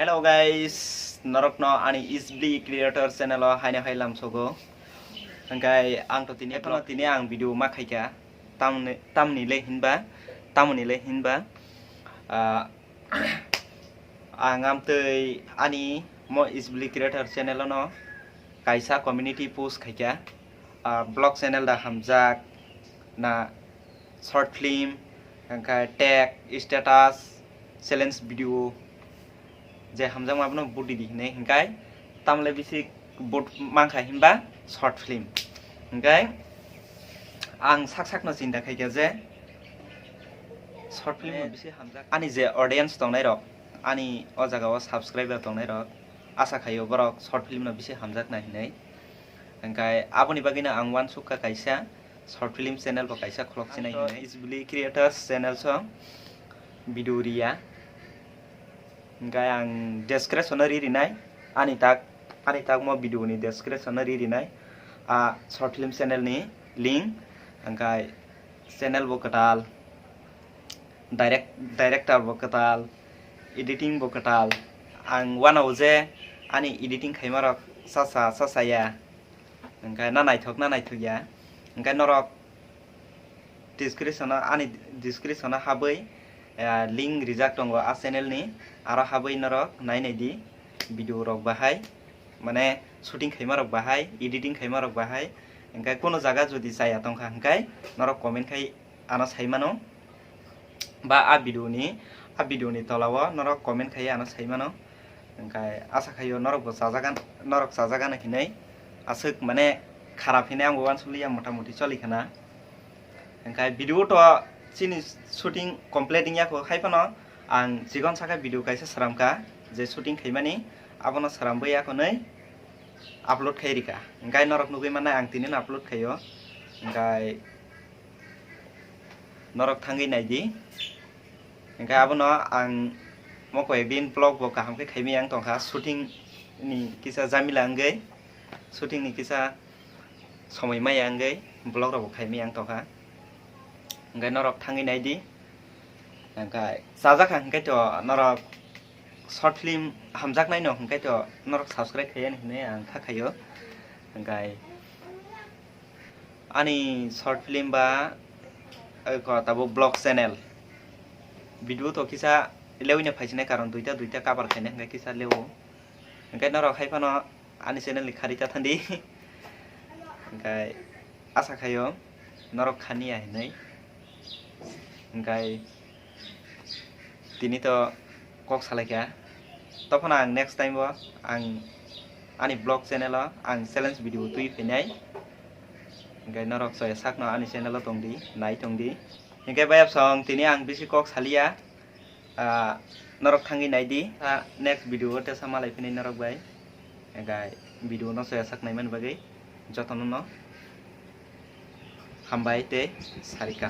Hello guys, narokno ani sbli creator channel haina hailam sogo. Angkai ang to tini kono tini ang video makhaika tamni le hinba ang amtei ani mo sbli creator channel no kaisa community post khaika blog channel da hamjak na short film angkai tag status challenge video je hamjang mabno budi di ne hingkai tamle bisi bot mangkha himba short film hingkai ang sak no cinta khaika je short film bisi hamjak ani je audience tongnai rok ani o jaga o subscriber tongnai rok asa khayo borok short film no bisi hamjak na hinai hingkai aboni bagina ang wan sukka kaisa short film channel bo kaisa khlok sinai hinai sbli creators channel so video ria hingkai ang description ririnai ani tak mo video ni description ririnai short film channel ni link hingkai channel bo katal director bo katal editing bo katal ang wanau je ani editing khaimarok sasa ya hingkai na naithok ya hingkai norok description habai link rijak tongo a channel ni aro habai norok nainai di video rok bahai mane shooting khaimarok bahai editing khaimarok bahai hingkai kono jaga jodi chaya tongkha hingkai norok comment khai ana saimano ba a video ni tolao norok comment khai ana saimano hingkai asa khayo norok bo sajagan hinai asuk mane kharap hinai ang wan suliya motamuti cholikhana hingkai video to chini shooting completing ya ko khaipano ang jigon saka video kaisa saramka je shooting khaimani abono sarambai ya ko nei upload khairika hingkai norok nugui mana ang tinin upload khayo hingkai norok thangi naidi hingkai abono ang moko ekdin vlog bo kaham ke khaimi ang tongkha shooting ni kisa jamila angai shooting ni kisa somoi maya angai vlog rok khaimi ang tongkha hingkai norok thangi naidi hingkai sajaka hingkai to norok short film hamjak nai no hingkai to norok subscribe khayan hinai ang thakhayo hingkai ani short film ba ko tabo blog channel video to kisa lewina phaisine karon duita cover khaine hingkai kisa lewo hingkai norok haifano ani channel ni kharita thandi hingkai asa khayo norok khania hinai hingkai tini to kok salaika topon ang next time bo ang ani blog channel ang challenge video tui phinai hingkai norok soya sakno ani channel tongdi nai tongdi hingkai bayap song tini ang bisi kok salia norok thangi naidi next video te samalai phinai norok bai hingkai video no soya saknai man bagai jotono no hambai te sarika